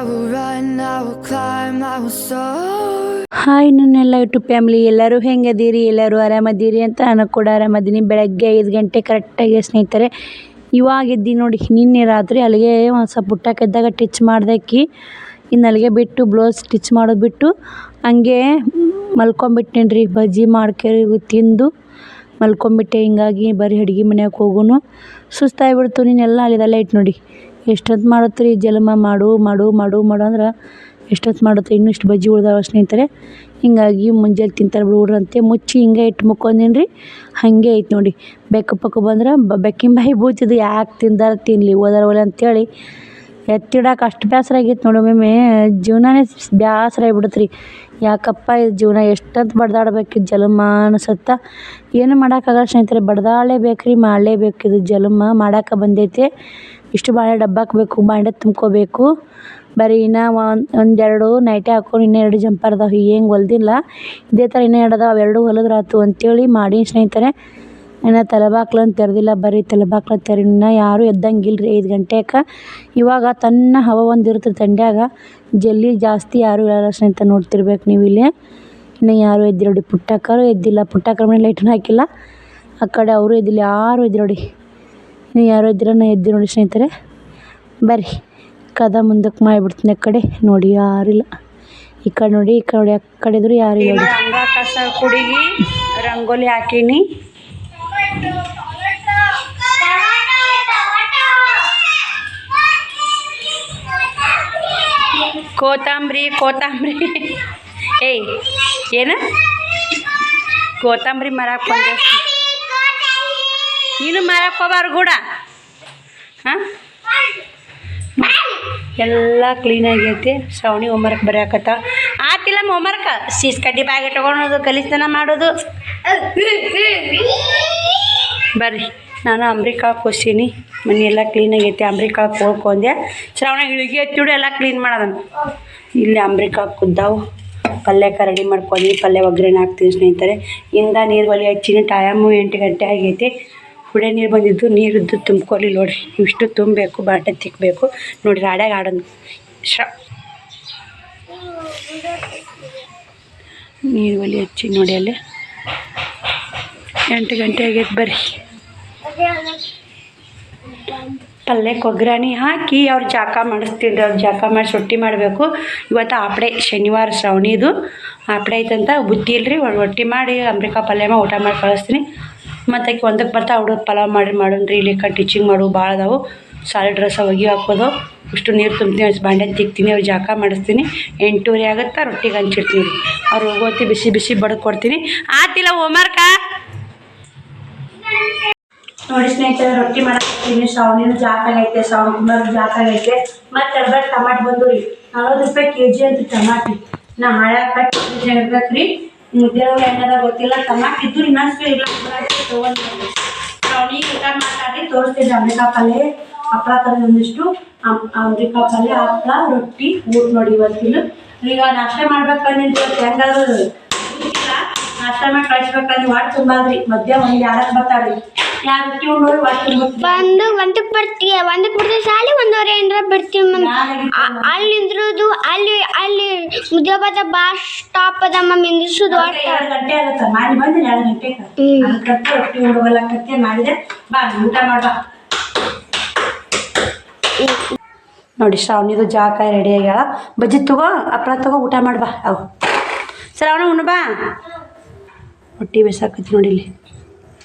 will run, I will climb, I will soar. Hi ನನ್ನೆಲ್ಲ YouTube family, ಎಲ್ಲರೂ ಹೆಂಗದೀರಿ? ಎಲ್ಲರೂ ಆರಾಮದೀರಿ ಅಂತ ನಾನು ಕೂಡ ಆರಾಮದೀನಿ. ಬೆಳಗ್ಗೆ 5 ಗಂಟೆ ಕರೆಕ್ಟಾಗಿ ಸ್ನೇಹಿತರೆ ಇವಾಗ ಎದ್ದು ನೋಡಿ. ನಿನ್ನೆ ರಾತ್ರಿ ಅಲ್ಲಿಗೆ ಒಂದು ಸ್ವಲ್ಪ ಪುಟ್ಟಕ್ಕಿದ್ದಾಗ ಟಿಚ್ ಮಾಡ್ದಕ್ಕಿ ಇನ್ನು ಅಲ್ಲಿಗೆ ಬಿಟ್ಟು ಬ್ಲೌಸ್ ಸ್ಟಿಚ್ ಮಾಡೋದು ಬಿಟ್ಟು ಹಂಗೆ ಮಲ್ಕೊಂಬಿಟ್ಟೇನಿ ರೀ. ಬಜ್ಜಿ ಮಾಡ್ಕೇರಿ ತಿಂದು ಮಲ್ಕೊಂಬಿಟ್ಟೆ. ಹಿಂಗಾಗಿ ಬರೀ ಅಡುಗೆ ಮನೆಯಾಗ ಹೋಗುನು ಸುಸ್ತಾಗಿಬಿಡ್ತು. ನೀನೆಲ್ಲ ಅಲ್ಲಿದೆಲ್ಲ ಇಟ್ಟು ನೋಡಿ ಎಷ್ಟೊತ್ತು ಮಾಡುತ್ತೀರಿ ಜಲಮ ಮಾಡು ಮಾಡು ಮಾಡು ಮಾಡು ಅಂದ್ರೆ ಎಷ್ಟೊತ್ತು ಮಾಡುತ್ತೆ. ಇನ್ನೂ ಇಷ್ಟು ಬಜ್ಜಿ ಉಳ್ದಾವ ಸ್ನೇಹಿತರೆ. ಹಿಂಗಾಗಿ ಮುಂಜಾನೆ ತಿಂತಾರೆ ಬಿಡ್ರಂತೆ ಮುಚ್ಚಿ ಹಿಂಗೆ ಇಟ್ಟು ಮುಕ್ಕೊಂದಿನಿ ರೀ. ಹಾಗೆ ಐತೆ ನೋಡಿ. ಬೆಕ್ಕು ಪಕ್ಕು ಬಂದ್ರೆ ಬೆಕ್ಕಿನ ಬಾಯಿ ಬೂತಿದ್ದು ಯಾಕೆ ತಿಂದಾರ ತಿನ್ನಲಿ ಓದಾರ ಒಲೆ ಅಂತೇಳಿ ಎತ್ತಿಡಕ್ಕೆ ಅಷ್ಟು ಬೇಸರ ಆಗೈತೆ ನೋಡಿ. ಒಮ್ಮೊಮ್ಮೆ ಜೀವನನೇ ಬೇಸರ ಆಗಿಬಿಡುತ್ತೆ ರೀ. ಯಾಕಪ್ಪ ಇದು ಜೀವನ ಎಷ್ಟಂತ ಬಡ್ದಾಡ್ಬೇಕಿದ್ದು ಜಲಮ ಅನಿಸುತ್ತಾ. ಏನು ಮಾಡೋಕ್ಕಾಗಲ್ಲ ಸ್ನೇಹಿತರೆ, ಬಡ್ದಾಡಲೇಬೇಕು ರೀ, ಮಾಡಲೇಬೇಕು. ಇದು ಜಲಮ ಮಾಡೋಕೆ ಬಂದೈತೆ. ಇಷ್ಟು ಬಾಳೆ ಡಬ್ಬಾಕ್ ಬೇಕು, ಬಾಂಡೆ ತುಂಬ್ಕೋಬೇಕು. ಬರೀ ಇನ್ನೂ ಒಂದೆರಡು ನೈಟೆ ಹಾಕೊಂಡು ಇನ್ನೂ 2 ಜಂಪರ್ ಅದಾವೆ. ಹೆಂಗೆ ಹೊಲ್ದಿಲ್ಲ ಇದೇ ಥರ ಇನ್ನೂ 2 ಅದಾವೆ. ಅವೆರಡು ಹೊಲಿದ್ರಾತು ಅಂತೇಳಿ ಮಾಡಿ ಸ್ನೇಹಿತರೆ. ಇನ್ನು ತಲೆಬಾಕ್ಲಂತ ತೆರೆದಿಲ್ಲ, ಬರೀ ತಲೆಬಾಕ್ಲ ತೆರಿ. ಇನ್ನೂ ಯಾರೂ ಎದ್ದಂಗಿಲ್ಲ ರೀ 5 ಗಂಟೆಗೆ. ಇವಾಗ ತನ್ನ ಹವ ಒಂದು ಇರ್ತದೆ ತಂಡ್ಯಾಗ, ಜಲ್ದಿ ಜಾಸ್ತಿ ಯಾರೂ ಇರಲ್ಲ ಸ್ನೇಹಿತರೆ. ನೋಡ್ತಿರ್ಬೇಕು ನೀವು ಇಲ್ಲಿ. ಇನ್ನು ಯಾರೂ ಎದ್ದಿಲ್ಲ ನೋಡಿ. ಪುಟ್ಟಕ್ಕರು ಎದ್ದಿಲ್ಲ, ಪುಟ್ಟಕ್ಕರ ಮನೆ ಲೈಟನ್ನು ಹಾಕಿಲ್ಲ. ಆ ಕಡೆ ಅವರು ಎದ್ದಿಲ್ಲ, ಯಾರೂ ಎದ್ದಿಲ್ಲ ನೋಡಿ. ಇನ್ನು ಯಾರು ಎದ್ದಿರ ನಾ ಎದ್ದಿ ನೋಡಿ ಸ್ನೇಹಿತರೆ. ಬರ್ರಿ ಕದ ಮುಂದಕ್ಕೆ ಮಾಡಿಬಿಡ್ತೀನಿ. ಆ ಕಡೆ ನೋಡಿ ಯಾರಿಲ್ಲ. ಈ ಕಡೆ ನೋಡಿ, ಈ ಕಡೆ ಆ ಕಡೆ ಇದ್ರು ಯಾರು ಇಲ್ಲ. ಹಂಗ ಕಸ ಕುಡಿಗಿ ರಂಗೋಲಿ ಹಾಕೀನಿ. ಕೋತಂಬರಿ ಏಯ್ ಏನು ಕೋತಂಬರಿ ಮರಕ್ಕೆ ಬಂದ. ನೀನು ಮರಕ್ಕೆ ಹೋಗ್ಬಾರ್ದು ಕೂಡ. ಹಾಂ ಎಲ್ಲ ಕ್ಲೀನಾಗೈತಿ. ಶ್ರಾವಣಿ ಹೋಮ್ವರ್ಕ್ ಬರೆಯಾಕತ್ತ ಆತಿಲ್ಲ. ಹೋಮ್ವರ್ಕ್ ಸೀಸ್ ಕಡ್ಡಿ ಬ್ಯಾಗ್ ಇಟ್ಕೊಳೋದು, ಕಲಿಸ್ತನ ಮಾಡೋದು. ಬರ್ರಿ ನಾನು ಅಂಬ್ರಿಕಾಳಕ್ಕೆ ಹೋಗ್ತೀನಿ. ಮನೆ ಎಲ್ಲ ಕ್ಲೀನಾಗೈತಿ. ಅಂಬ್ರಿಕಾಳಕ್ಕೆ ಹೋಗ್ಕೊಂಡೆ. ಶ್ರಾವಣ ಇಳಿಗೆ ಎತ್ತಿಡು ಎಲ್ಲ ಕ್ಲೀನ್ ಮಾಡೋದನ್ನು. ಇಲ್ಲಿ ಅಂಬ್ರಿಕಾಳಕ್ಕೆ ಕುದ್ದಾವು. ಪಲ್ಯಕ್ಕೆ ರೆಡಿ ಮಾಡ್ಕೊಂಡು ಪಲ್ಯ ಒಗ್ಗರಣೆ ಹಾಕ್ತೀನಿ ಸ್ನೇಹಿತರೆ. ಇಂದ ನೀರು ಒಲೆ ಹಚ್ಚಿನಿ. ಟೈಮು 8 ಗಂಟೆ ಆಗೈತಿ. ಕುಡಿಯೋ ನೀರು ಬಂದಿದ್ದು, ನೀರಿದ್ದು ತುಂಬ್ಕೊಲಿ ನೋಡಿರಿ. ಇಷ್ಟು ತುಂಬಬೇಕು, ಬಾಟೆ ತಿಕ್ಕಬೇಕು ನೋಡಿ. ರಾಡ್ಯಾಗ ಆಡೋದು ನೀರು ಒಲೆ ಹಚ್ಚಿ ನೋಡಿ. ಅಲ್ಲಿ 8 ಗಂಟೆ ಆಗೈತೆ. ಬರ್ರಿ ಪಲ್ಯಕ್ಕೆ ಒಗ್ಗರಣೆ ಹಾಕಿ ಅವ್ರು ಜಾಕ ಮಾಡಿಸ್ತೀನಿ ರೀ. ಅವ್ರು ಜಾಕ ಮಾಡಿಸಿ ರೊಟ್ಟಿ ಮಾಡಬೇಕು. ಇವತ್ತು ಆಪಡೆ ಶನಿವಾರ ಶ್ರಾವಣಿದು ಆಪಡೆ ಐತಂತ ಬುತ್ತಿ ಇಲ್ರಿ. ರೊಟ್ಟಿ ಮಾಡಿ ಅಂಬ್ರಿಕಾ ಪಲ್ಯಮ ಊಟ ಮಾಡಿ ಕಳಿಸ್ತೀನಿ. ಮತ್ತು ಆಕೆ ಒಂದಕ್ಕೆ ಬರ್ತಾ ಹುಡುಗ ಪಲಾವ್ ಮಾಡೋಣ್ರಿ. ಇಲ್ಲಿ ಟೀಚಿಂಗ್ ಮಾಡು ಭಾಳ ಅದಾವು. ಸಾಲಿ ಡ್ರೆಸ್ ಒಗಿ ಹಾಕೋದು. ಇಷ್ಟು ನೀರು ತುಂಬ್ತೀನಿ, ಬಾಂಡೆ ತಿಕ್ತೀನಿ, ಅವ್ರು ಜಾಕ ಮಾಡಿಸ್ತೀನಿ. 8:30 ಆಗುತ್ತೆ. ರೊಟ್ಟಿಗೆ ಹಂಚಿಡ್ತೀನಿ ರೀ. ಅವ್ರು ಹೋಗೋತಿ ಬಿಸಿ ಬಿಸಿ ಬಡ್ದು ಕೊಡ್ತೀನಿ. ಆತಿಲ್ಲ ಹೋಮ್ವರ್ಕ ನೋಡಿ ಸ್ನೇಹಿತರೆ. ರೊಟ್ಟಿ ಮಾಡಾಕತ್ತೀನಿ. ಶ್ರಾವಣಿನೂ ಜಾಕಾಗೈತೆ, ಶ್ರಾವಣ ಕುಮಾರ್ ಜಾಕಾಗೈತೆ. ಮತ್ತು ಅರ್ಬಟ್ ಟಮಾಟೆ ಬಂದು ರೀ 40 ರೂಪಾಯಿ kg ಅಂತ ಟಮಾಟಿ. ನಾ ಹಾಳಾಗಿ ಕಟ್ಟಿ ಇಡ್ಬೇಕು ರೀ. ದೇವ್ರ ಎಣ್ಣೆದ ಗೊತ್ತಿಲ್ಲ. ಟಮಾಟೆ ಇದ್ದು ಇನ್ನೊಂದು ಇಲ್ಲ ತೊಗೊಂಡು ಶ್ರಾವಣಿ ಊಟ ಮಾತಾಡಿ ತೋರಿಸ್ತೀನಿ. ಅಂಬ್ರಿಕಾ ಪಲ್ಯ ಹಪ್ಪಳ ಕರೆದು ಒಂದಿಷ್ಟು ಅಂಬ್ರಿಕಾ ಪಲ್ಯ ಹಪ್ಪಳ ರೊಟ್ಟಿ ಊಟ ನೋಡಿ. ಇವತ್ತಿನ ಈಗ ನಾಷ್ಟ ಮಾಡ್ಬೇಕಂದ್ರೆ ಇವತ್ತು ಹೆಂಗಾದ್ರು ನಾಷ್ಟ ಮಾಡಿ ಕಳಿಸ್ಬೇಕಂದ್ರೆ ವಾಟ್ ತುಂಬಾದ್ರಿ. ಮಧ್ಯ ಒಂದು 2ಕ್ಕೆ ಬರ್ತಾವ್ರಿ. ಯಾರು ರೊಟ್ಟಿ ಉಣ್ಣೋರು ವಾಟ್ ತುಂಬ ಒಂದಕ್ಕೆ ಬರ್ತೀಯ, ಒಂದಕ್ಕೆ ಬಿಡ್ತೀವಿ ಶಾಲೆ 1:30 ಏನಾರ ಬಿಡ್ತೀವಿ. ಅಲ್ಲಿ ನಿಂದ್ರದು ಅಲ್ಲಿ ಮುದ್ದೆ ಬಾಸ್ ಸ್ಟಾಪ್ ಅದ ಮಮ್ಮಿ ನಿಂದ್ರಿಸೋದು. 2 ಗಂಟೆ ಆಗುತ್ತೆ. ಮಾಡಿ ಬಂದಿನಿ 2 ಗಂಟೆಗೆ. ಅದಕ್ಕೆ ರೊಟ್ಟಿ ಉಣ್ಣೋಗಲ್ಲ ಕತ್ತೆ ಮಾಡಿದೆ. ಬಾ ಊಟ ಮಾಡ್ಬಾ ನೋಡಿ. ಶ್ರಾವಣಿದು ಜಾಕಾಯಿ ರೆಡಿ ಆಗ್ಯಾಳ. ಬಜ್ಜಿ ತಗೋ, ಹಪ್ಪಳ ತಗೋ, ಊಟ ಮಾಡ್ಬಾ. ಅವು ಶ್ರಾವಣ ಉಣ್ಣು ಬಾ. ರೊಟ್ಟಿ ಬೇಸಾಕತ್ತಿ ನೋಡಿ. ಇಲ್ಲಿ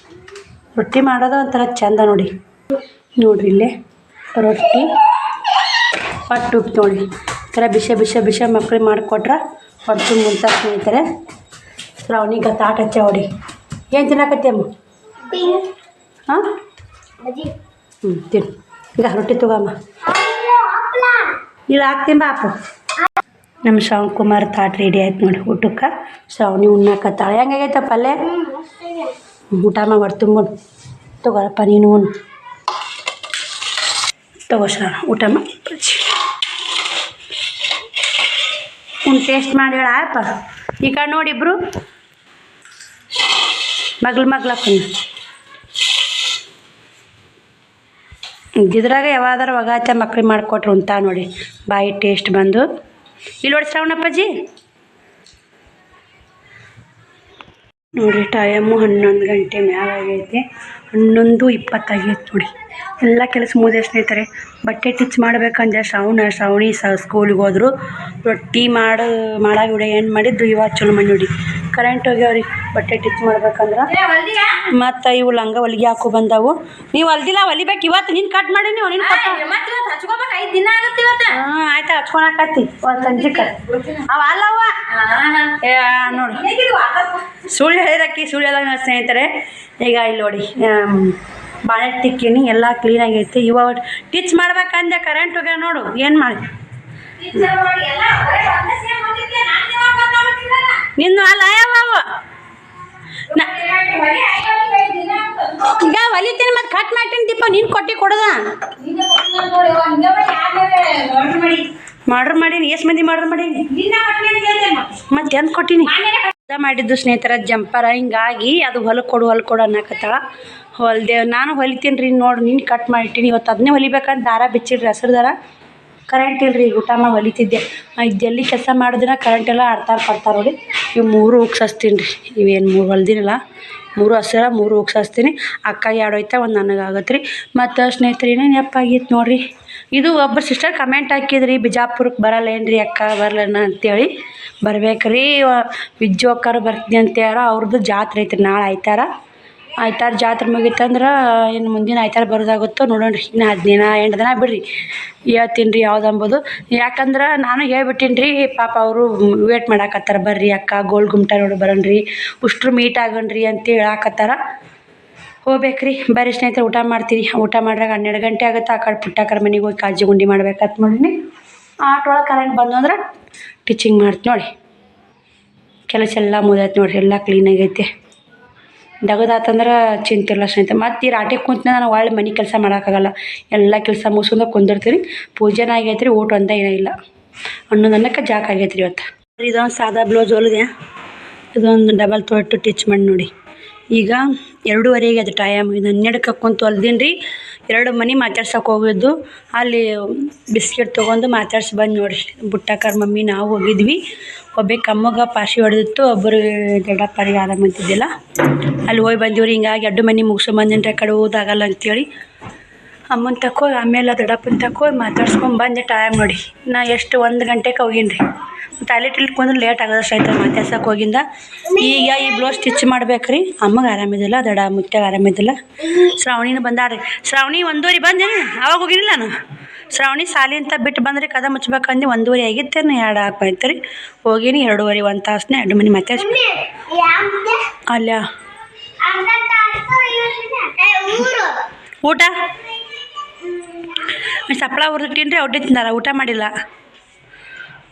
ರೊಟ್ಟಿ ಮಾಡೋದು ಒಂಥರ ಚಂದ ನೋಡಿ. ನೋಡ್ರಿ ಇಲ್ಲೇ ರೊಟ್ಟಿ ಹೊಟ್ಟು ಉಪ್ಪು ನೋಡಿ. ಈ ಥರ ಬಿಸಿ ಮಕ್ಳಿಗೆ ಮಾಡಿಕೊಟ್ರೆ ಹೊಟ್ಟು ಮುಂತ ಸ್ನೇಹಿತರೆ. ಶ್ರಾವಣಿಗೆ ತಾಟ ಹಚ್ಚ ಹೊಡಿ. ಏನು ತಿನ್ನಕತ್ತಿ ಅಮ್ಮ? ಹಾಂ ತಿನ್ನು. ಈಗ ರೊಟ್ಟಿ ತಗೋಮ್ಮ. ಇಲ್ಲಿ ಹಾಕ್ತೀನಿ ಬಾ ಅಪ್ಪ. ನಮ್ಮ ಶ್ರಾವಣ್ ಕುಮಾರ್ ತಾಟ ರೆಡಿ ಆಯ್ತು ನೋಡಿ ಊಟಕ್ಕೆ. ಶ್ರಾವಣಿ ಉಣ್ಣಾಕತ್ತಾಳೆ. ಹೆಂಗಾಗೈತೆ ಪಲ್ಯ? ಊಟ ಮಾಡಿ ತುಂಬೋಣ. ತಗೋರಪ್ಪ ನೀನು ಉಣ್ಣು. ತಗೋ ಶ್ರಾವಣ ಊಟ ಮಾಡಿ ಟೇಸ್ಟ್ ಮಾಡಿ ಹೇಳ ಅಪ್ಪ. ಈ ಕಡೆ ನೋಡಿ ಇಬ್ಬರು ಮಗ್ಳಪ್ಪನ ಇದ್ರಾಗ ಯಾವಾದಾರ ಒಗಾಚ ಮಕ್ಳಿಗೆ ಮಾಡಿಕೊಟ್ರು ಉಂಟಾ ನೋಡಿ ಬಾಯಿ ಟೇಸ್ಟ್ ಬಂದು. ಇಲ್ಲಿ ನೋಡಿ ಶ್ರವಣಪ್ಪಾಜಿ ನೋಡಿ ಟೈಮು 11 ಗಂಟೆ ಮ್ಯಾಗ ಆಗೈತೆ. 11:20 ಆಗೈತೆ ನೋಡಿ. ಎಲ್ಲ ಕೆಲಸ ಮುಗಿದ ಸ್ನೇಹಿತರೆ. ಬಟ್ಟೆ ಟಿಚ್ ಮಾಡ್ಬೇಕಂದ್ರೆ ಶ್ರಾವಣಿ ಸ್ಕೂಲಿಗೆ ಹೋದ್ರು. ರೊಟ್ಟಿ ಮಾಡಾಗ ವಿಡಿಯೋ ಏನು ಮಾಡಿದ್ದು ಇವಾಗ ಚಲೋ ಮಾಡಿ ನೋಡಿ. ಕರೆಂಟ್ ಹೋಗ್ಯಾವ್ರಿ ಬಟ್ಟೆ ಟಿಚ್ ಮಾಡ್ಬೇಕಂದ್ರೆ. ಮತ್ತು ಇವು ಲಂಗ ಹೊಲಿಗೆ ಹಾಕೋ ಬಂದಾವು. ನೀವು ಹೊಲ್ದಿಲ್ಲ ಹೊಲಿಬೇಕು ಇವತ್ತು. ನೀನು ಕಟ್ ಮಾಡಿ ನೀವು ನೀನು ಹಾಂ ಆಯ್ತು ಹಚ್ಕೊಳಕತ್ತಿ ಒಂದು ಸಂಜಿಕ ಅವ ಅಲ್ಲವ ನೋಡಿ ಸುಳ್ಳು ಹೇಳಿರಕ್ಕಿ ಸುಳ್ಳು ಎಲ್ಲ ಸ್ನೇಹಿತರೆ. ಈಗ ಇಲ್ಲಿ ನೋಡಿ ಬಾಳೆಟ್ ತಿಕ್ಕಿನಿ ಎಲ್ಲ ಕ್ಲೀನಾಗೈತಿ. ಇವಾಗ ಟಿಚ್ ಮಾಡ್ಬೇಕಂದೆ ಕರೆಂಟ್ ಹೋಗ್ಯ ನೋಡು ಏನು ಮಾಡಿ ನಿನ್ನ ಅಲ್ಲ ಯಾವ ಈಗ ಹೊಲಿತೀನಿ ಮತ್ತು ಕಟ್ ಮಾಡ್ತೀನಿ ದೀಪ ನೀನು ಕೊಟ್ಟು ಕೊಡೋದ ಮಾಡ್ರ್ ಮಾಡೀನಿ. ಎಷ್ಟು ಮಂದಿ ಮಾಡ್ರ್ ಮಾಡೀನಿ ಮತ್ತೆ ಎಂತ ಕೊಟ್ಟೀನಿ ಮಾಡಿದ್ದು ಸ್ನೇಹಿತರ ಜಂಪರ. ಹಿಂಗಾಗಿ ಅದು ಹೊಲ್ಕೊಡು ಅನ್ನಕತ್ತಾಳ. ಹೊಲ್ದೇವು ನಾನು ಹೊಲಿತೀನಿ ರೀ ನೋಡಿ ನೀನು ಕಟ್ ಮಾಡಿಟ್ಟಿನಿ. ಇವತ್ತು ಅದನ್ನೇ ಹೊಲಿಬೇಕಂತ ದಾರ ಬಿಚ್ಚಿಡ್ರಿ ಹಸಿರು ದಾರ. ಕರೆಂಟ್ ಇಲ್ರಿ ಊಟ ಮಾಡಿ ಹೊಲಿತಿದ್ದೆ. ಜಲ್ಲಿ ಕೆಲಸ ಮಾಡಿದ್ರೆ ಕರೆಂಟ್ ಎಲ್ಲ ಆಡ್ತಾರೆ ನೋಡಿ. ಇವು 3 ಉಕ್ಸ್ ಹಚ್ತೀನಿ ರೀ. ಇವೇನು 3 ಹೊಲ್ದಿನಲ್ಲ 3 ಹಸಿರ 3 ಉಕ್ಸ್ ಹಚ್ತೀನಿ. ಅಕ್ಕ 2 ಹೋಯ್ತಾ ಒಂದು ನನಗಾಗತ್ತೆ ರೀ. ಮತ್ತು ಸ್ನೇಹಿತರೆ ಏನೇನು ಆಗಿತ್ತು ನೋಡಿರಿ. ಇದು ಒಬ್ಬರು ಸಿಸ್ಟರ್ ಕಮೆಂಟ್ ಹಾಕಿದ್ರಿ ಬಿಜಾಪುರಕ್ಕೆ ಬರಲ್ಲ ಏನ್ರಿ ಅಕ್ಕ ಬರಲ್ಲ ಅಂತೇಳಿ. ಬರ್ಬೇಕ್ರಿ ವಿಜ್ಜು ಅಕ್ಕಾರ ಬರ್ತೀನಿ ಅಂತೇಳ. ಅವ್ರದ್ದು ಜಾತ್ರೆ ಐತ್ರಿ ನಾಳೆ ಆಯ್ತಾರ ಜಾತ್ರೆ ಮುಗಿತಂದ್ರೆ ಇನ್ನು ಮುಂದಿನ ಆಯ್ತಾರ ಬರೋದಾಗುತ್ತೋ ನೋಡೋಣ ರೀ. ಇನ್ನು 10 ದಿನ 8 ದಿನ ಬಿಡ್ರಿ ಹೇಳ್ತೀನಿ ರೀ ಯಾವ್ದು ಅಂಬೋದು. ಯಾಕಂದ್ರೆ ನಾನು ಹೇಳ್ಬಿಟ್ಟಿನಿ ರೀ ಪಾಪ ಅವರು ವೇಟ್ ಮಾಡಾಕತ್ತಾರ. ಬರ್ರಿ ಅಕ್ಕ ಗೋಲ್ ಗುಮ್ಟ ನೋಡಿ ಬರೋಣ್ರಿ ಉಷ್ಟ್ರು ಮೀಟ್ ಆಗೋಣ್ರಿ ಅಂತ ಹೇಳಾಕತ್ತಾರ. ಹೋಗ್ಬೇಕ್ರಿ ಬರ್ರಿ ಸ್ನೇಹಿತರೆ ಊಟ ಮಾಡ್ತೀರಿ. ಊಟ ಮಾಡ್ರಾಗ 12 ಗಂಟೆ ಆಗುತ್ತೆ. ಆ ಕಡೆ ಪುಟ್ಟಕ್ಕರ ಮನೆಗೆ ಹೋಗಿ ಕಾಜಿ ಗುಂಡಿ ಮಾಡ್ಬೇಕಂತ ನೋಡಿನಿ. ಆಟೊಳಗೆ ಕರೆಂಟ್ ಬಂದು ಅಂದ್ರೆ ಟಿಚಿಂಗ್ ಮಾಡ್ತೀನಿ ನೋಡಿ. ಕೆಲಸ ಎಲ್ಲ ಮುಗಿದೈತೆ ನೋಡಿರಿ. ಎಲ್ಲ ಕ್ಲೀನಾಗೈತೆ. ದಗದಾತಂದ್ರೆ ಚಿಂತಿಲ್ಲ ಸ್ನೇಹಿತರೆ. ಮತ್ತು ಈ ರಾಟಿ ಕುಂತ ನಾನು ಒಳ್ಳೆ ಮನೆ ಕೆಲಸ ಮಾಡೋಕ್ಕಾಗಲ್ಲ. ಎಲ್ಲ ಕೆಲಸ ಮುಗಿಸ್ಕೊಂಡು ಕುಂದಿರ್ತೀನಿ. ಪೂಜೆನ ಆಗೈತೆ ರೀ ಊಟ ಅಂತ ಏನೂ ಇಲ್ಲ. ಅನ್ನಕ್ಕೆ ಜಾಕ್ ಆಗೈತೆ ರೀ ಇವತ್ತು. ಇದೊಂದು ಸಾದಾ ಬ್ಲೌಸ್ ಹೊಲಿದೆ. ಇದೊಂದು ಡಬಲ್ ತೊಟ್ಟು ಟಿಚ್ ಮಾಡಿ ನೋಡಿ. ಈಗ 2:30 ಅದು ಟೈಮ್. ಇದು 12ಕ್ಕೆ ಕುಂತು ಹೊಲ್ದೀನಿ ರೀ. 2 ಮನೆ ಮಾತಾಡ್ಸೋಕೆ ಹೋಗಿದ್ದು. ಅಲ್ಲಿ ಬಿಸ್ಕೆಟ್ ತೊಗೊಂಡು ಮಾತಾಡ್ಸಿ ಬಂದು ನೋಡಿ. ಬುಟ್ಟಕ್ಕರ ಮಮ್ಮಿ ನಾವು ಹೋಗಿದ್ವಿ. ಒಬ್ಬಕ್ಕೆ ಅಮ್ಮಗೆ ಪಾಶಿ ಹೊಡೆದಿತ್ತು. ಒಬ್ಬರು ದೊಡ್ಡಪ್ಪರಿಗೆ ಆರಾಮಂತಿದ್ದಿಲ್ಲ. ಅಲ್ಲಿ ಹೋಗಿ ಬಂದೀವಿ ರೀ. ಹಿಂಗಾಗಿ 2 ಮನೆ ಮುಗಿಸ್ಕೊಂಬಂದಿನಿ ರೀ. ಆ ಕಡೆ ಹೋದಾಗಲ್ಲ ಅಂತೇಳಿ ಅಮ್ಮನ ತಕೋ ಆಮೇಲೆ ದೊಡ್ಡಪ್ಪನ ತಕೋ ಮಾತಾಡ್ಸ್ಕೊಂಡು ಬಂದೆ. ಟೈಮ್ ನೋಡಿ ನಾ ಎಷ್ಟು 1 ಗಂಟೆಗೆ ಹೋಗೀನಿ ರೀ. ಟಾಯ್ಲೆಟ್ ಇಟ್ಕೊಂಡ್ರೆ ಲೇಟ್ ಆಗೋದಷ್ಟು ಆಯ್ತು ಮಾತಾಡ್ಸೋಕೆ ಹೋಗಿಂದ. ಈಗ ಈ ಬ್ಲೌಸ್ ಸ್ಟಿಚ್ ಮಾಡ್ಬೇಕು ರೀ. ಅಮ್ಮಗೆ ಆರಾಮಿದ್ದಿಲ್ಲ. ಮುತ್ಯಾಗ ಆರಾಮಿದ್ದಿಲ್ಲ. ಶ್ರಾವಣಿನೂ ಬಂದಾಡ್ರಿ. ಶ್ರಾವಣಿ 1:30 ಬಂದೇನೆ. ಅವಾಗ ಹೋಗಿನಿಲ್ಲ ನಾನು. ಶ್ರಾವಣಿ ಸಾಲಿ ಅಂತ ಬಿಟ್ಟು ಬಂದ್ರಿ ಕದ ಮುಚ್ಬೇಕಂದು 1:30 ಆಗಿತ್ತೇನು 2 ಹಾಕೈತೆ ರೀ. ಹೋಗೀನಿ 2:30 1 ತಾಸನೇ 2 ಮನೆ ಮಾತಾಡ್ಸಿ ಅಲ್ಲ ಊಟ ಸಪ್ಪಳ ಹುರಿದಿಟ್ಟೀನಿ ರೀ. ಔಟಿ ತಿಂದಾರ ಊಟ ಮಾಡಿಲ್ಲ.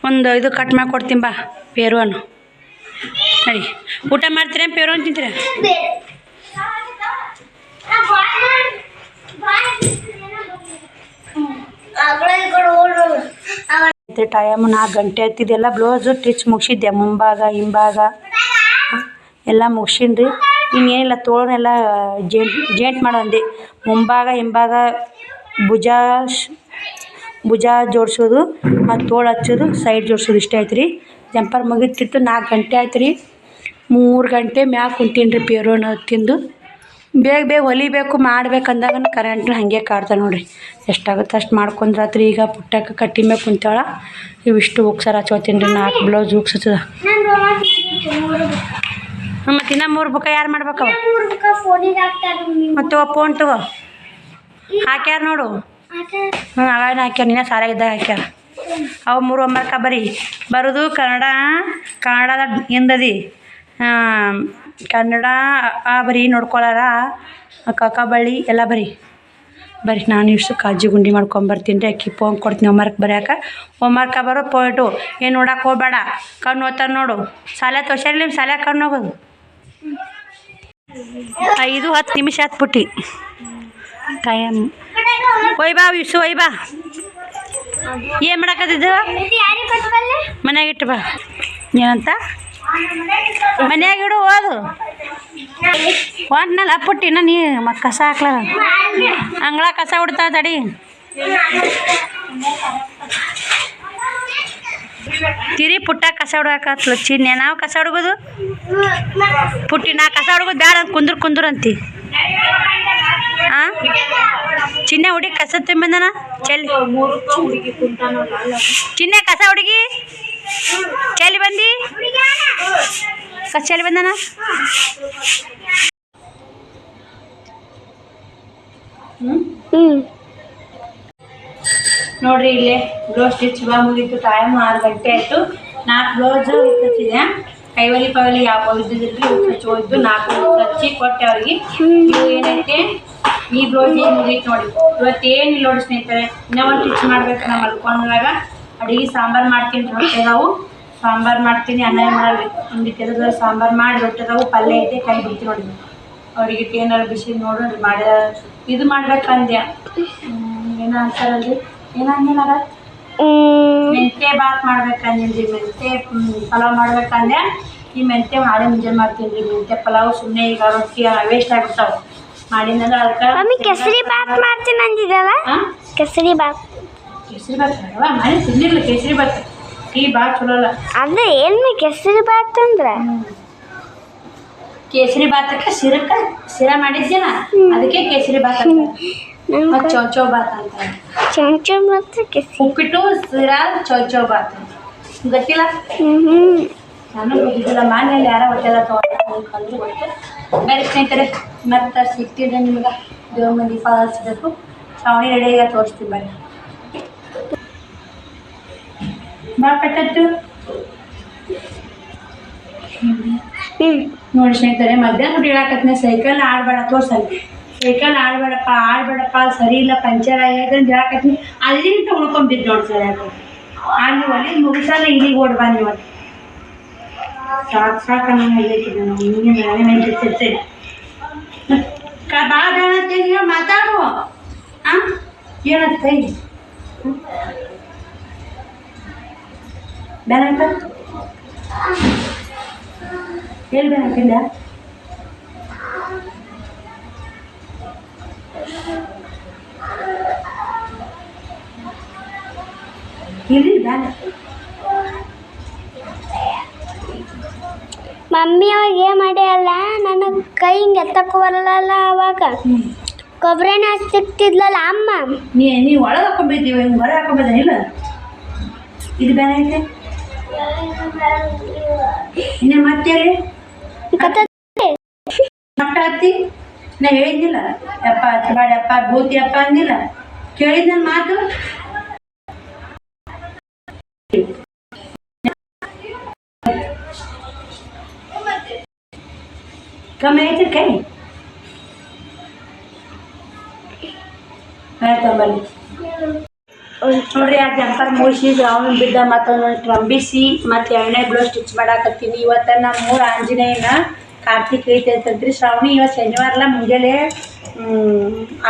ಒಂದು ಇದು ಕಟ್ ಮಾಡಿ ಕೊಡ್ತೀನಿ ಬಾ ಪೇರುವನ್ನು. ಸರಿ ಊಟ ಮಾಡ್ತೀರ ಪೇರುವನ್ನು ತಿಂತೀರ? ಟೈಮ್ 4 ಗಂಟೆ ಆಗ್ತಿದ್ದೆಲ್ಲ ಬ್ಲೌಸು ಟಿಚ್ ಮುಗಿಸಿದ್ದೆ. ಮುಂಭಾಗ ಹಿಂಭಾಗ ಎಲ್ಲ ಮುಗಿಸೀನಿ ರೀ. ಇನ್ನೇನಿಲ್ಲ ತೋಳನೆಲ್ಲ ಜೇಂಟ್ ಮಾಡೋಂದೆ. ಮುಂಭಾಗ ಹಿಂಭಾಗ ಭುಜ ಜೋಡಿಸೋದು ಮತ್ತು ತೋಳು ಹಚ್ಚೋದು ಸೈಡ್ ಜೋಡಿಸೋದು ಇಷ್ಟ ಆಯ್ತು ರೀ. ಜಂಪರ್ ಮುಗಿತಿತ್ತು. 4 ಗಂಟೆ ಆಯ್ತು ರೀ. 3 ಗಂಟೆ ಮ್ಯಾಗ ಕುಂತೀನಿ ರೀ ಪೇರೋನ ತಿಂದು. ಬೇಗ ಹೊಲಿಬೇಕು ಮಾಡ್ಬೇಕಂದಾಗ ಕರೆಂಟ್ನ ಹಾಗೆ ಕಾಡ್ತಾವೆ ನೋಡಿರಿ. ಎಷ್ಟಾಗುತ್ತೆ ಅಷ್ಟು ಮಾಡ್ಕೊಂಡ್ರಾತ್ರಿ. ಈಗ ಪುಟ್ಟಕ್ಕೆ ಕಟ್ಟಿ ಮ್ಯಾಗ ಕುಂತಾಳ. ಇವಿಷ್ಟು ಉಕ್ಸರ ಹಚ್ಕೋತೀನಿ ರೀ. 4 ಬ್ಲೌಸ್ ಉಕ್ಸ್ ಹಚ್ಚದ. ಮತ್ತು ಇನ್ನೂ 3 ಬುಕ್ಕ ಯಾರು ಮಾಡ್ಬೇಕವ? ಮತ್ತು ಫೋನ್ ತಗೋ ಹಾಕ್ಯಾರ ನೋಡು. ಅವೇನು ಹಾಕ್ಯಾರ ನೀನು ಸಾಲಾಗಿದ್ದಾಗ ಹಾಕ್ಯಾರ. ಅವು 3 ಹೋಮ್ವರ್ಕ ಬರೋದು ಕನ್ನಡದ ಹಿಂದದಿ ಕನ್ನಡ ಬರೀ ನೋಡ್ಕೊಳಾರ. ಕಕ್ಕ ಬಳ್ಳಿ ಎಲ್ಲ ಬರೀ ನಾನು ಇಷ್ಟು ಕಾಜಿ ಗುಂಡಿ ಮಾಡ್ಕೊಂಬರ್ತೀನಿ ರೀ. ಅಕ್ಕಿ ಫೋನ್ ಕೊಡ್ತೀನಿ ಹೋಮ್ವರ್ಕ್ ಬರೆಯೋಕೆ. ಹೋಮ್ವರ್ಕ ಬರೋ ಪೋಟು ಏನು ನೋಡಕ್ಕೆ ಹೋಗ್ಬೇಡ. ಕಣ್ಣು ಓದ್ತಾರೆ ನೋಡು. ಶಾಲೆ ತೋರ್ಸ್ಯಾರ ನಿಮ್ಮ ಶಾಲೆ ಕಣ್ಣು ಹೋಗೋದು 5-10 ನಿಮಿಷ ಹತ್ಬಿಟ್ಟು ಟೈಮ್. ಒಯ್ ಬಾ ವಿಸು ಒಯ್ ಬಾ. ಏನು ಮಾಡಕತ್ತಿದ್ದ ಮನ್ಯಾಗ ಇಟ್ಟು ಬಾ. ಏನಂತ ಮನ್ಯಾಗ ಇಡು ಓದು. ಹೊಂಟ್ನಲ್ಲ ಪುಟ್ಟಿನ ನೀ ಮತ್ತು ಕಸ ಹಾಕ್ಲ ಅಂಗಳ ಕಸ ಹೊಡ್ತಾ ತಡಿ ತಿರಿ ಪುಟ್ಟ ಕಸ ಹೊಡ್ಯಾಕತ್ಲು ಚಿನ್ನೆ ನಾವು ಕಸ ಹುಡುಗೋದು ಪುಟ್ಟಿ ನಾ ಕಸ ಹುಡುಗೋದು ಬ್ಯಾಡ ಅಂತ ಕುಂದ್ರ ಅಂತಿ ಹಾಂ ಚಿನ್ನೆ ಹುಡುಗಿ ಕಸ ತುಂಬಿಂದನ ಚೆಲ್ಲಿ ಚಿನ್ನೆ ಕಸ ಹುಡುಗಿ ಚೆಲ್ಲಿ ಬಂದು ಕಸ ಚೆಲ್ಲಿ ಬಂದನ ನೋಡ್ರಿ ಇಲ್ಲೇ ಬ್ಲೌಸ್ ಸ್ಟಿಚ್ ಮುಗೀತು ಟೈಮ್ 6 ಗಂಟೆ ಆಯಿತು 4 ಬ್ಲೌಸ್ ಹಚ್ಚಿದೆ ಕೈವಲಿ ಪೈವಲಿ ಯಾವ ಇದ್ದಿದ್ರಿ ಹಚ್ಚೋದು 4 ಹಚ್ಚಿ ಕೊಟ್ಟೆ ಅವ್ರಿಗೆ ಇವು ಏನೈತೆ ಈ ಬ್ಲೌಸ್ ಏನು ಮುಗೀತು ನೋಡಿ ಇವತ್ತೇನಿಲ್ಲ ನೋಡಿ ಸ್ನೇಹಿತರೆ ಇನ್ನೂ ಒಂದು ಸ್ಟಿಚ್ ಮಾಡ್ಬೇಕು ನಮ್ಮ ಮಲ್ಕೊಂಡಾಗ ಅಡುಗೆ ಸಾಂಬಾರು ಮಾಡ್ತೀನಿ ರೊಟ್ಟಿ ಅದಾವು ಸಾಂಬಾರು ಮಾಡ್ತೀನಿ ಅನ್ನ ಮಾಡಲ್ರಿ ಒಂದು ಕೆಲಸ ಸಾಂಬಾರು ಮಾಡಿ ರೊಟ್ಟಿ ಅದಾವು ಪಲ್ಯ ಐತೆ ಕೈ ಬಿಡ್ತೀನಿ ನೋಡಿ ಅವ್ರಿಗೆ ಏನಾರು ಬಿಸಿ ನೋಡ್ರಿ ಮಾಡಿ ಇದು ಮಾಡ್ಬೇಕಂದ್ಯ ಏನೋ ಅಂತಾರಲ್ರಿ ಏನಂದಿನಾರ ಮೆಂತ್ಯ ಬಾತ್ ಮಾಡ್ಬೇಕಂದಿನ್ರಿ ಮೆಂತ್ಯ ಪಲಾವ್ ಮಾಡ್ಬೇಕಂದೆ ಈ ಮೆಂತ್ಯ ಮಾಡಿ ಮುಂಜಾನೆ ಮಾಡ್ತೀನಿ ರೀ ಮೆಂತ್ಯ ಪಲಾವ್ ಸುಮ್ಮನೆ ಈಗ ರೊಟ್ಟಿ ವೇಸ್ಟ್ ಆಗ್ಬಿಡ್ತಾವೆ ಮಾಡಿದ್ರೆ ಅದಕ್ಕೆ ಕೇಸರಿ ಬಾತ್ ಮಾಡ್ತೀನಿ ಅಂದಿದ್ದಲ್ಲ ಕೇಸರಿ ಬಾತ್ ಅಲ್ವಾ ಮಾಡಿ ತಿನ್ನಿಲ್ಲ ಕೇಸರಿ ಬಾತ್ ಈ ಬಾತ್ ಚಲೋ ಅಲ್ಲ ಅದೇ ಏನು ಕೇಸರಿ ಬಾತ್ ಅಂದ್ರೆ ಕೇಸರಿ ಬಾತಕ್ಕೆ ಶಿರ ಮಾಡಿದ್ಯಲ್ಲ ಅದಕ್ಕೆ ಕೇಸರಿ ಬಾತ್ ಅಂತ ಚೌಚೌ ಬಾತ್ ಅಂತ ಚಮಚ ಮತ್ತು ಉಪ್ಪಿಟ್ಟು ಶಿರಾ ಚೌಚೌ ಬಾತ್ ಗೊತ್ತಿಲ್ಲ ನಾನು ಗೊತ್ತಿಲ್ಲ ಮನೆಯಲ್ಲಿ ಯಾರೋ ಹೊಟ್ಟೆಲ್ಲ ತೊಗೊಂಡ್ರು ಗೊತ್ತು ಬೇರೆ ಸ್ನೇಹಿತರೆ ಮತ್ತೆ ಸಿಗ್ತಿದೆ ನಿಮ್ಗೆ ದೇವ್ರ ಮಂದಿ ದೀಪ ಹಚ್ಬೇಕು ಶ್ರಾವಣಿ ರೆಡಿಯಾಗ ತೋರಿಸ್ತೀವಿ ಬನ್ನಿ ಭಾಳ ಪಟ್ಟದ್ದು ನೋಡಿ ಸ್ನೇಹಿತರೆ ಮಧ್ಯಾಹ್ನ ನೋಡಿ ಹೇಳಕತ್ನ ಸೈಕಲ್ ಆಡಬೇಡ ತೋರ್ಸಲ್ಲ ಸೈಕಲ್ ಆಡಬೇಡಪ್ಪ ಸರಿ ಇಲ್ಲ ಪಂಚರ್ ಆಗ್ಯದಂತ ಹೇಳಕತ್ನಿ ಅಲ್ಲಿಂದ ಉಳ್ಕೊಂಬಿದ್ದು ನೋಡಿ ಸರ್ ಯಾಕೆ ಅಲ್ಲಿ ಒಲಿ ಮುಗಿಸಲ್ಲ ಇಲ್ಲಿಗೆ ಓಡ್ ಬನ್ನಿ ಇವತ್ತು ಸಾಕು ಅನ್ನೋ ಹೇಳ್ತಿದ್ದೆ ನಾವು ಹಿಂಗೆ ನಾನೇ ನೆನ್ಪಿರ್ತೇನೆ ಭಾಳ ಬೇಡ ಮಾತಾಡು ಹಾಂ ಏನಂತ ಕೈ ಬೇಡ ಎಲ್ಲಿ ಬೇಡ ಹಾಕಿಲ್ಲ ಇಲ್ಲಿ ಬೇಡ ಮಮ್ಮಿ ಅವಾಗ ಏನು ಮಾಡ್ಯಾಳ ನನಗೆ ಕೈ ಹಿಂಗೆ ಎತ್ತಕ್ಕೆ ಬರಲ್ಲ ಅವಾಗ ಕೊಬ್ಬರಿನ ಸಿಕ್ತಿದ್ಲಲ್ಲ ಅಮ್ಮ ನೀವು ಒಳಗೆ ಹಾಕೊಂಬಿದ್ದೀವಿ ಹಿಂಗೆ ಹೊರಗೆ ಹಾಕೊಂಬಲ್ಲ ಇದು ಬೇರೆ ಐತೆ ಇನ್ನು ಮತ್ತೆ ಮಕ್ಕ ಹತ್ತಿ ನಾ ಹೇಳಿದ್ದಿಲ್ಲ ಯಪ್ಪ ಹಚ್ಚಬೇಡಪ್ಪ ಭೂತಿ ಅಪ್ಪ ಅಂದಿಲ್ಲ ಕೇಳಿದ್ ನನ್ನ ಮಾತು ಕಮ್ಮಿ ಐತೆ ಕೈ ಆಯ್ತಂಬಲ್ಲಿ ನೋಡ್ರಿ ಆ ಜಂಪರ್ ಮುಗಿಸಿ ಅವನು ಬಿದ್ದ ಮತ್ತೊಂದು ರಂಬಿಸಿ ಮತ್ತು ಎಣ್ಣೆ ಬ್ಲೌಸ್ ಸ್ಟಿಚ್ ಮಾಡಾಕತ್ತೀನಿ ಇವತ್ತು ನಮ್ಮ 3 ಆಂಜನೇಯನ ಕಾರ್ತಿಕ್ ಐತೈತಂತ್ರಿ ಶ್ರಾವಣಿ ಇವತ್ತು ಶನಿವಾರಲ್ಲ ಮುಂಜಾನೆ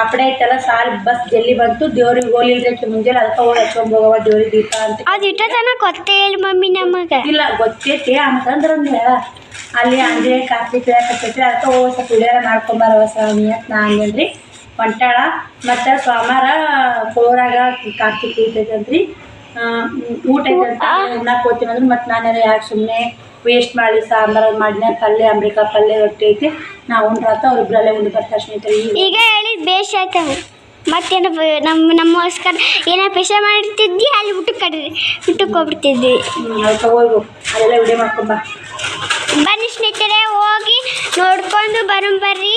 ಅಪ್ಪಡೆ ಐತಲ್ಲ ಸಾಲು ಬಸ್ ಜಲ್ದಿ ಬಂತು ದೇವ್ರಿಗೆ ಹೋಲಿಲ್ರಿ ಮುಂಜಾನೆ ಅದಕ್ಕೆ ಹೋಗಿ ಹಚ್ಕೊಂಡ್ ಹೋಗವ ದೇವ್ರಿಗೆ ದೀಪ ಅಂತ ಅದು ಇಟ್ಟ ತನಕ ಗೊತ್ತೇ ಇಲ್ಲ ಮಮ್ಮಿ ನಮಗೆ ಇಲ್ಲ ಗೊತ್ತೈತಿ ಅಂತಂದ್ರೆ ಅಲ್ಲಿ ಆಂಜನೇಯ ಕಾರ್ತಿಕ್ ಹೇಳಕತ್ತೈತ್ರಿ ಅದಕ್ಕೆ ಹೋಗಿ ಸ್ವಲ್ಪ ವಿಡಿಯೋರ ಮಾಡ್ಕೊಂಬಾರವ ಶ್ರಾವಣಿ ಅಂತ ನಾ ಅಂದೇನ್ರಿ ಹೊಂಟಾಳ ಮತ್ತು ಸೋಮವಾರ ಕೋರಾಗ ಕಾರ್ತಿಕ್ ಐತೈತಂತ್ರಿ ಊಟ ಐತಂತ ಉಣ್ಣಕ್ಕೆ ಹೋಗ್ತೀನಿ ಅಂದ್ರೆ ಮತ್ತು ನಾನು ಯಾಕೆ ಸುಮ್ಮನೆ ವೇಸ್ಟ್ ಮಾಡಿ ಸಾಂಬಾರು ಮಾಡಿನ ಪಲ್ಯ ಅಂಬಿಕಾ ಪಲ್ಯ ರೊಟ್ಟಿ ಐತಿ ನಾವು ಉಂಡ್ರಾತ ಅವ್ರಿಬ್ರಲ್ಲೇ ಉಂಡು ಬರ್ತಾರೆ ಸ್ನೇಹಿತರೆ ಈಗ ಹೇಳಿದ್ ಬೇಷ್ ಆಯ್ತ ಮತ್ತೇನು ನಮ್ಮಗೋಸ್ಕರ ಏನೋ ಪೇಶ ಮಾಡಿರ್ತಿದ್ದಿ ಅಲ್ಲಿ ಊಟಕ್ಕೆ ಹೋಗ್ಬಿಡ್ತಿದ್ವಿ ಅದಕ್ಕೆ ಹೋಗು ಅದೆಲ್ಲ ವಿಡಿಯೋ ಮಾಡ್ಕೊಂಬ ಬನ್ನಿ ಸ್ನೇಹಿತರೆ ಹೋಗಿ ನೋಡ್ಕೊಂಡು ಬರ್ರಿ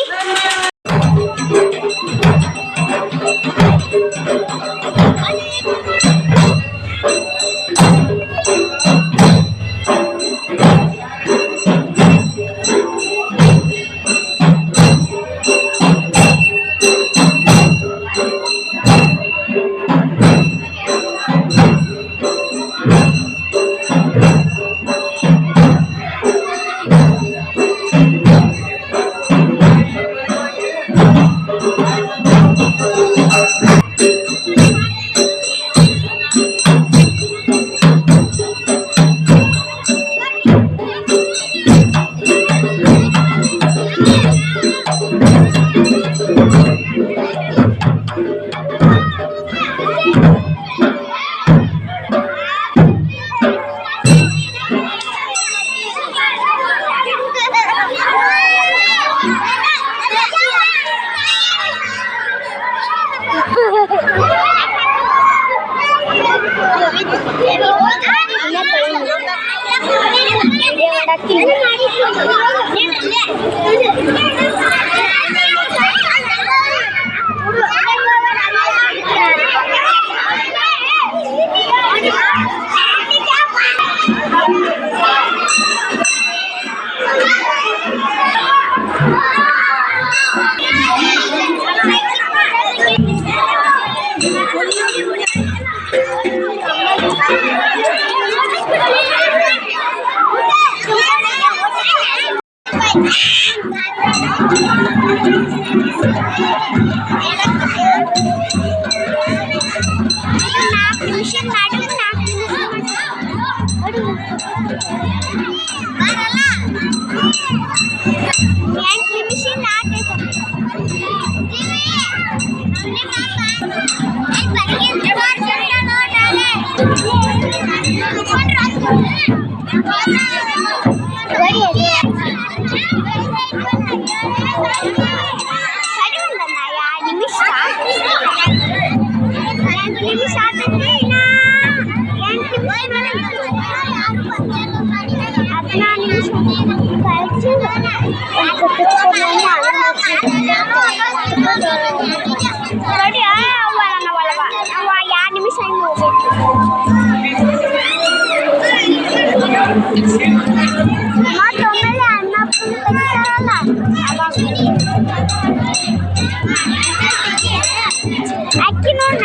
ಅಕ್ಕಿ ನೋಡ್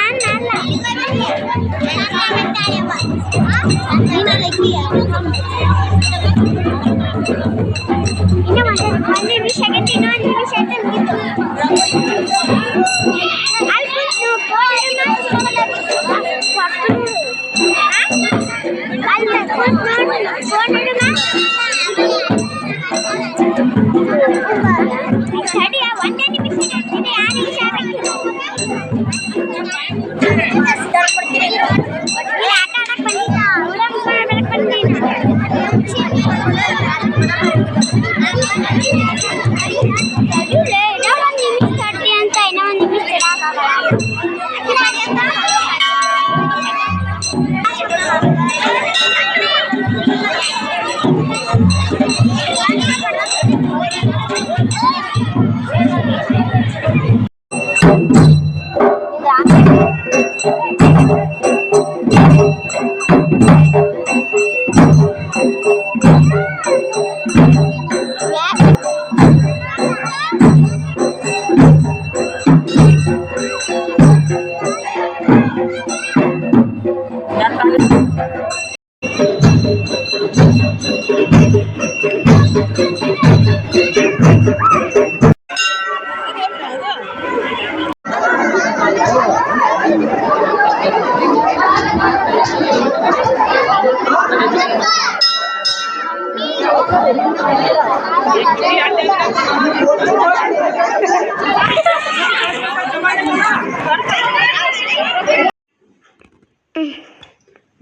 ಒಂದು ನಿಮಿಷ ಆಗೈತಿ ಇನ್ನೊಂದು ನಿಮಿಷ ಆಯ್ತು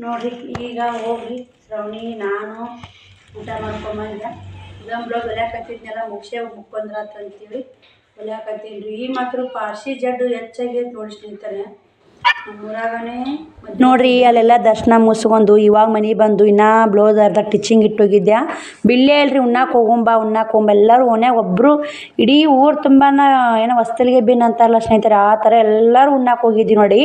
ನೋಡಿರಿ ಈಗ ಹೋಗಿ ಶ್ರವಣಿ ನಾನು ಊಟ ಮಾಡ್ಕೊಂಬಂದೆ ಗಂಬ್ಳೊಳಗೆ ಹೊಲ್ಯಾಕತ್ತಿದ್ನೆಲ್ಲ ಮುಕ್ಕೊಂಡ್ರಾತಂತೀವಿ ಹೊಲ್ಯಾಕತ್ತೀನಿ ರೀ. ಈ ಮಾತ್ರ ಪಾರ್ಸಿ ಜಡ್ಡು ಹೆಚ್ಚಾಗೈತೆ ನೋಡಿ ಸ್ನೇಹಿತರೆ ನಮ್ಮೂರಾಗನೇ. ನೋಡ್ರಿ ಅಲ್ಲೆಲ್ಲ ದರ್ಶನ ಮುಗಿಸ್ಕೊಂಡು ಇವಾಗ ಮನೆ ಬಂದು ಇನ್ನೂ ಬ್ಲೌಸ್ ಅರ್ಧ ಟಿಚಿಂಗ್ ಇಟ್ಟೋಗಿದ್ದೆ. ಬಿಲ್ಲೇ ಅಲ್ರಿ ಉಣ್ಣಾಕ ಹೋಗೊಂಬ ಎಲ್ಲರೂ ಓನ್ಯಾಗ ಒಬ್ಬರು ಇಡೀ ಊರು ತುಂಬ ಏನೋ ಹೊಸ್ತಲಿಗೆ ಬಿನ್ ಅಂತಾರಲ್ಲ ಸ್ನೇಹಿತರೆ ಆ ಥರ ಎಲ್ಲರೂ ಉಣ್ಣಾಕ ಹೋಗಿದ್ವಿ ನೋಡಿ.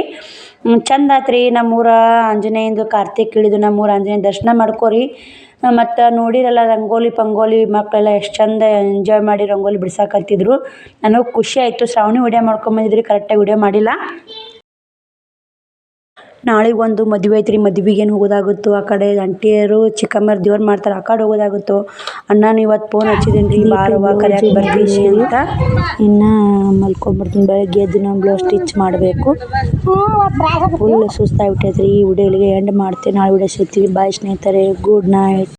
ಚಂದ ಆತ್ರಿ ನಮ್ಮೂರ ಆಂಜನೇಯಂದು ಕಾರ್ತಿಕ್ ಇಳಿದು ನಮ್ಮೂರ ಆಂಜನೇಯ ದರ್ಶನ ಮಾಡ್ಕೋರಿ. ಮತ್ತು ನೋಡಿರಲ್ಲ ರಂಗೋಲಿ ಮಕ್ಕಳೆಲ್ಲ ಎಷ್ಟು ಚಂದ ಎಂಜಾಯ್ ಮಾಡಿ ರಂಗೋಲಿ ಬಿಡ್ಸಾಕತ್ತಿದ್ರು. ನನಗೆ ಖುಷಿ ಆಯಿತು. ಶ್ರಾವಣಿ ವಿಡಿಯೋ ಮಾಡ್ಕೊಂಬಂದಿದ್ರಿ, ಕರೆಕ್ಟಾಗಿ ವಿಡಿಯೋ ಮಾಡಿಲ್ಲ. ನಾಳೆಗೆ ಒಂದು ಮದುವೆ ಐತ್ರಿ, ಮದುವೆಗೇನು ಹೋಗೋದಾಗುತ್ತೋ ಆ ಕಡೆ ಆಂಟಿಯರು ಚಿಕ್ಕಮ್ಮರು ದೇವ್ರು ಮಾಡ್ತಾರೆ ಆ ಕಡೆ ಹೋಗೋದಾಗುತ್ತೋ. ಅಣ್ಣನ ಇವತ್ತು ಫೋನ್ ಹಚ್ಚಿದ್ದೀನಿ ರೀ ಬಾರವ್ವ ಕರೆಯಾಕೆ ಬರ್ತೀನಿ ಅಂತ. ಇನ್ನು ಮಲ್ಕೊಂಡ್ಬಿಡ್ತೀನಿ, ಬೆಳಗ್ಗೆ ಎದ್ದು ನಾನು ಬ್ಲೌಸ್ ಸ್ಟಿಚ್ ಮಾಡಬೇಕು. ಫುಲ್ ಸುಸ್ತಾಗ್ಬಿಟ್ಟೈತೆ ರೀ. ಈ ವಿಡಿಯೋ ಇಲ್ಲಿಗೆ ಎಂಡ್ ಮಾಡ್ತೀನಿ. ನಾಳೆ ವಿಡಿಯೋ ಸಿಗ್ತೀವಿ. ಬಾಯ್ ಸ್ನೇಹಿತರೆ, ಗುಡ್ ನೈಟ್.